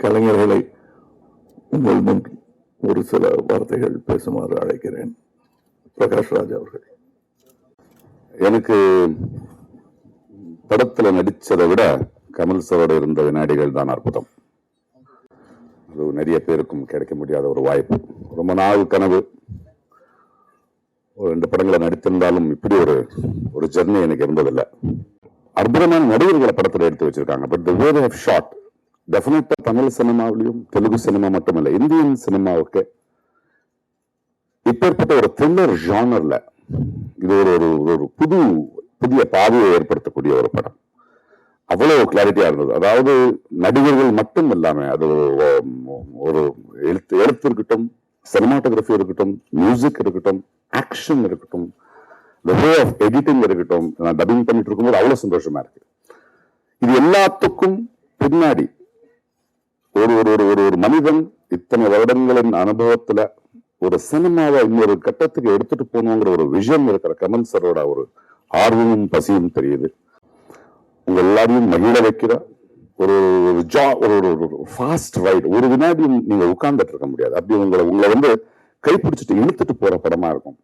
கலைஞர்களை உங்கள் முன் ஒரு சில வார்த்தைகள் பேசுமாறு அழைக்கிறேன். பிரகாஷ் ராஜ் அவர்கள். எனக்கு படத்துல நடிச்சதை விட கமல் சாரோட இருந்த வினாடிகள் தான் அற்புதம். அது நிறைய பேருக்கும் கிடைக்க முடியாத ஒரு வாய்ப்பு. ரொம்ப நாள் கனவு. ஒரு 2 படங்களை நடித்திருந்தாலும் இப்படி ஒரு ஜெர்னி எனக்கு இருந்ததில்லை. அற்புதமான நடிகர்களை படத்தில் எடுத்து வச்சிருக்காங்க. But the way they have shot டெஃபினட்டா தமிழ் சினிமாவிலையும் தெலுங்கு சினிமா மட்டுமல்ல, இந்தியன் சினிமாவுக்கு இப்பேற்பட்ட ஒரு த்ரில்லர் ஜானர்ல இது ஒரு புதிய பாதையை ஏற்படுத்தக்கூடிய ஒரு படம். அவ்வளவு கிளாரிட்டியா இருந்தது. அதாவது நடிகர்கள் மட்டும் இல்லாம அது ஒரு எழுத்து இருக்கட்டும், சினிமாட்டோகிராஃபி இருக்கட்டும், மியூசிக் இருக்கட்டும், ஆக்ஷன் இருக்கட்டும், வே ஆஃப் எடிட்டிங் இருக்கட்டும். நான் டப்பிங் பண்ணிட்டு இருக்கும்போது அவ்வளவு சந்தோஷமா இருக்கு. இது எல்லாத்துக்கும் பின்னாடி ஒரு மனிதன் இத்தனை வருடங்களின் அனுபவத்துல ஒரு சினிமாவை இன்னொரு கட்டத்துக்கு எடுத்துட்டு போகணுங்கிற ஒரு விஷன் இருக்கிற கமல் சரோட ஒரு ஆர்வமும் பசியும் தெரியுது. உங்க எல்லாரையும் மகிழ வைக்கிற ஒரு ஃபாஸ்ட் ரைடு. ஒரு வினாடியும் நீங்க உட்கார்ந்துட்டு இருக்க முடியாது. அப்படி உங்களை வந்து கைப்பிடிச்சிட்டு இழுத்துட்டு போற படமா இருக்கும்.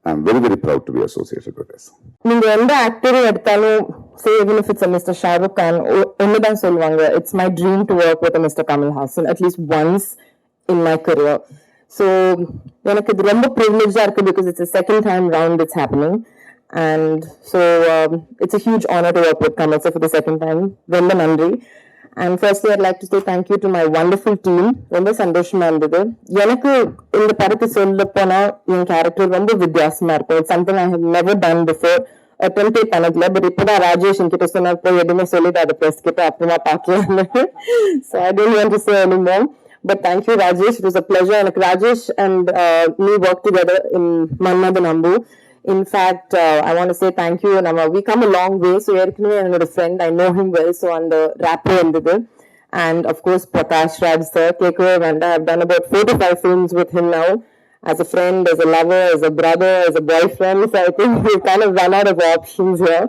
I'm very, very proud to be associated with this. நீங்க எந்த ஆக்டரும் எடுத்தாலும், say even if it's a Mr. Shah Rukh Khan, ஒண்ணுதான் சொல்லுவாங்க, it's my dream to work with a Mr. Kamal Haasan at least once in my career. So எனக்கு இது ரொம்ப privileged இருக்கு because it's the second time round it's happening, and so it's a huge honor to work with Kamal sir for the second time. ரொம்ப நன்றி. And firstly, I'd like to say thank you to my wonderful team. ரொம்ப சந்தோஷமா இருந்தது. எனக்கு இந்த படத்தை சொல்ல போனா என் கேரக்டர் ரொம்ப வித்தியாசமா இருக்கும். It's something I have never done before. அட்டெம்ப்டே பண்ணதில்லை. பட் இப்போதான் ராஜேஷ் என்கிட்ட சொன்னார், போய் எதுவுமே சொல்லிட்டு அதை ப்ரெஸ் கிட்ட அப்புறமா பார்க்கலாம்னு. So I don't want to say anymore. But thank you, Rajesh. It was a pleasure. And Rajesh and me worked together in Mannathan Ambu. In fact, I want to say thank you. We come a long way. So, a friend, I know him well. So, on the rapper and of course, Prakash Raj sir, Keko Vanda. I've done about 4 to 5 films with him now. As a friend, as a lover, as a brother, as a boyfriend. So, I think we've kind of run out of options here.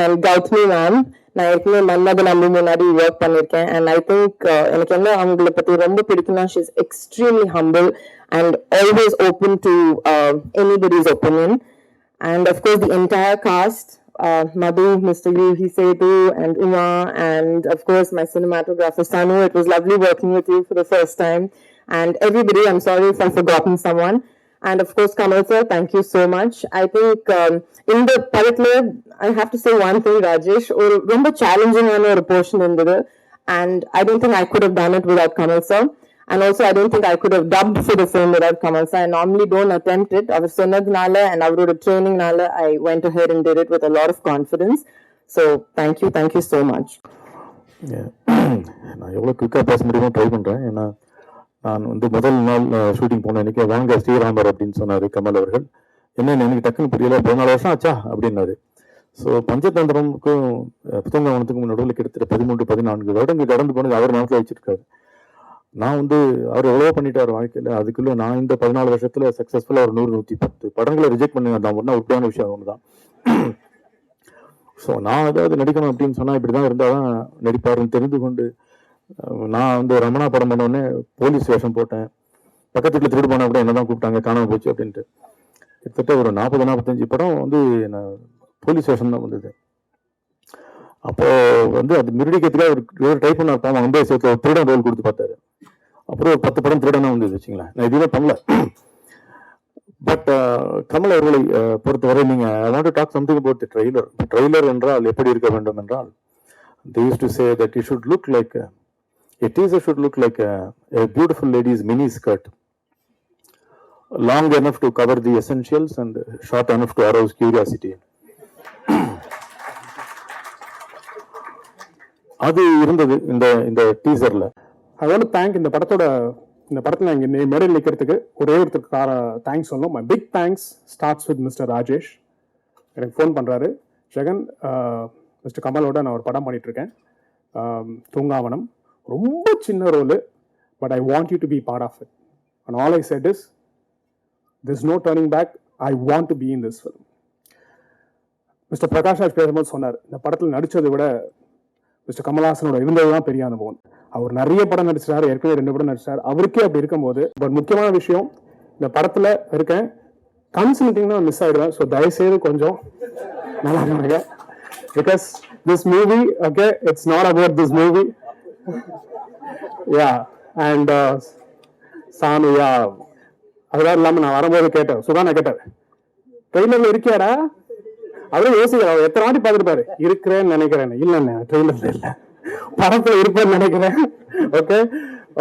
And Gautami ma'am, நான் ஏற்கனவே மன்னதன் அம்பு முன்னாடி work பண்ணியிருக்கேன். And I think எனக்கு என்ன அவங்களை பற்றி ரொம்ப பிடிக்கும்னா, she is extremely humble and always open to anybody's opinion. And of course, the entire cast, Madhu, Mr. Yuhi Setu, and Uma, and of course, my cinematographer, Sanu. It was lovely working with you for the first time. And everybody, I'm sorry if I've forgotten someone. And of course, Kamal sir, thank you so much. I think in the particular, I have to say one thing, Rajesh, or ரொம்ப challenging ஒரு portion இருந்தது. And I don't think I could have done it without Kamal sir. And also, I don't think I could have dubbed for the film without Kamal sir. I normally don't attempt it. அவர் சொன்னதுனால and அவரோட ட்ரைனிங்னால I went ahead and did it with a lot of confidence. So, thank you so much. நான் எவ்வளோ குயிக்காக பேச முடியுமோ try பண்ணுறேன். ஏன்னா நான் வந்து முதல் நாள் ஷூட்டிங் போன அன்றைக்கி வாங்க ஸ்ரீராமர் அப்படின்னு சொன்னார் கமல் அவர்கள். என்னென்ன எனக்கு டக்குன்னு புரியல, 14 வருஷம் ஆச்சா அப்படின்னாரு. ஸோ பஞ்சதந்திரமுக்கும் புத்தகவனத்துக்கும் நடுவில் கிட்டத்தட்ட 13-14 வருடங்கள் கடந்து போனது அவர் மனசில் வச்சிருக்காரு. நான் வந்து அவர் எவ்வளோ பண்ணிட்டார் வாழ்க்கையில். அதுக்குள்ளே நான் இந்த 14 வருஷத்தில் சக்ஸஸ்ஃபுல்லாக ஒரு 100-110 படங்களை ரிஜெக்ட் பண்ணி நான் ஒன்றா உட்பான விஷயம் ஒன்று தான். ஸோ நான் ஏதாவது நடிக்கணும் அப்படின்னு சொன்னால் இப்படி தான் இருந்தால் தான் நடிப்பாருன்னு தெரிந்து கொண்டு நான் வந்து ரமணா படம் பண்ணோடனே போலீஸ் வேஷம் போட்டேன். பக்கத்து வீட்டில் திருடு போனால் கூட என்ன தான் கூப்பிட்டாங்க, காணாமல் போச்சு அப்படின்ட்டு. கிட்டத்தட்ட ஒரு 40-45 படம் வந்து நான் போலீஸ் வேஷம் தான் வந்தது. அப்போ வந்து அது மிருடிக்கிறதுக்காக ஒரு டைப் பண்ண இருப்பாங்க. வந்து சேர்த்து ஒரு திருடன் ரோல் கொடுத்து பார்த்தாரு. அப்புறம் ஒரு 10 படம் திருடனா வந்தது வச்சுங்களேன். நான் எதுவுமே பண்ணல. பட் கமல் அவர்களை பொறுத்தவரை நீங்கள் I want to talk something about the trailer. Trailer என்றால் எப்படி இருக்க வேண்டும் என்றால், they used to say that it should look like a teaser should look like a beautiful lady's mini skirt, long enough to cover the essentials and short enough to arouse curiosity. அது இருந்தது இந்த டீசர்ல. I want to thank இந்த படத்தில் இங்கே மேடையில் நிற்கிறதுக்கு ஒரே ஒருத்தருக்கு தேங்க்ஸ் சொல்லணும். My big thanks starts with mister Rajesh. எனக்கு ஃபோன் பண்ணுறாரு, ஜெகன் மிஸ்டர் கமலோட நான் ஒரு படம் பண்ணிகிட்ருக்கேன், தூங்காவனம், ரொம்ப சின்ன role, but I want you to be part of it. And all I said is this no turning back, I want to be in this film. Mister Prakash Raj பேசும்போது சொன்னார், இந்த படத்தில் நடித்ததை விட மிஸ்டர் கமல்ஹாசனோட இருந்ததுதான் பெரிய அனுபவம். அவர் நிறைய படம் நடிச்சாரு, ஏற்கனவே 2 படம் நடிச்சாரு. அவருக்கே அப்படி இருக்கும்போது பட் முக்கியமான விஷயம், இந்த படத்துல இருக்கேன் கன்சல்டிங்னா மிஸ் ஆயிடுவேன். ஸோ தயவுசெய்து கொஞ்சம் நல்லா பண்ணுங்க. Because this movie okay it's not about this movie. Yeah and சாமி யா அதெல்லாம் இல்லாமல் நான் வரும்போது கேட்டேன், சுதானா கேட்டார், ட்ரெயிலர்ல இருக்கியாடா? அவரும் யோசிக்கிறார், எத்தனை வாட்டி பார்த்துருப்பாரு, இருக்கிறேன்னு நினைக்கிறேன். இல்லைண்ணே ட்ரெயிலர்ல இல்லை, படத்துல இருப்பேன்னு நினைக்கிறேன். Okay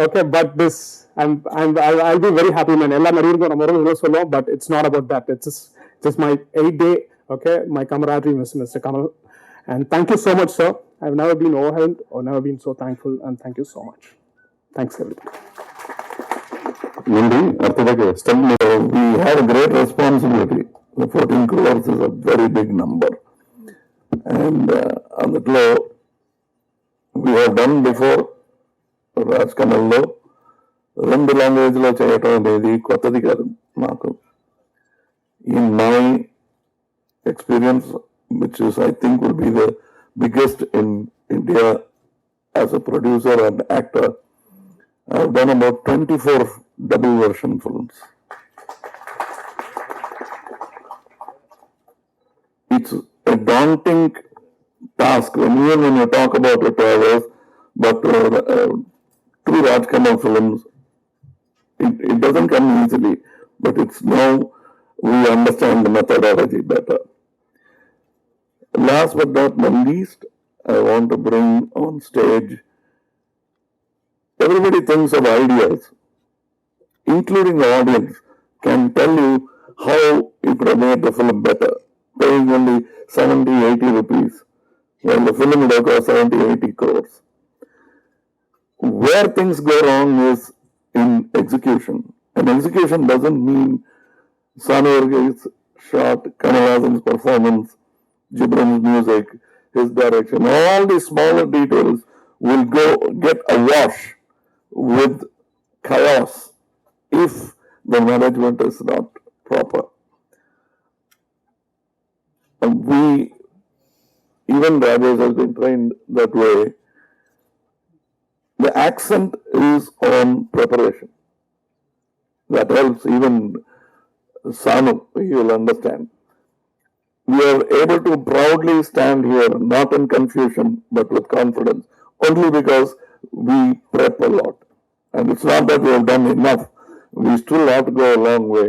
okay but this I'll be very happy man. எல்லா மாதிரி இருக்கும், நம்ம ஒரு சொல்லுவோம், but it's not about that. It's just my 8th day, okay, my camaraderie with Mr. Kamal. And thank you so much, sir. I've never been overwhelmed or never been so thankful, and thank you so much. Thanks everybody. நன்றி. அடுத்ததாக We have a great responsibility. The 14 crores is a very big number. And on the floor, we have done before, Raj Kamallo, 2 languages lo cheyatam anedi kottadi kaadu naaku. In my experience, which is I think will be the biggest in India as a producer and actor, I have done about 24 double version films. It's a daunting task when you talk about it to others, but through Raj Kamal films, it doesn't come easily, but it's now we understand the methodology better. Last but not least, I want to bring on stage, everybody thinks of ideas, including the audience, can tell you how you could have made the film better, paying only 70-80 rupees, while the film would have cost 70-80 crores. Where things go wrong is in execution. And execution doesn't mean Sanu Varghese shot, Kamal Haasan's performance, Gibran's music, his direction. All these smaller details will get awash with chaos if the management is not proper. And even Rajesh has been trained that way. The accent is on preparation. That helps even Sanu, he will understand. We are able to proudly stand here, not in confusion, but with confidence, only because we prep a lot. And it's not that we have done enough. We still have to go a long way.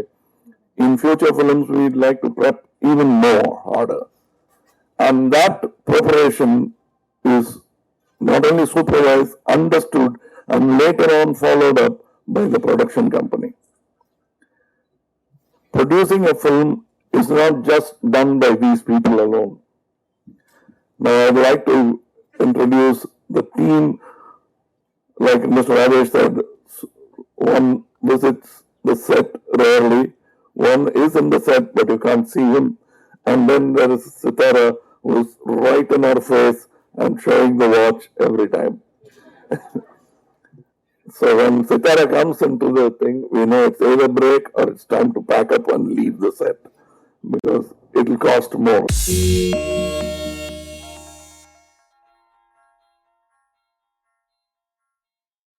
In future films, we'd like to prep even more, harder. And that preparation is not only supervised, understood, and later on followed up by the production company. Producing a film is not just done by these people alone. Now I would like to introduce the team. Like Mr. Rajesh said, one visits the set rarely, one is in the set but you can't see him, and then there is Sitara who is right in our face and showing the watch every time. So when Sitara comes into the thing, we know it's either break or it's time to pack up and leave the set, because it will cost more.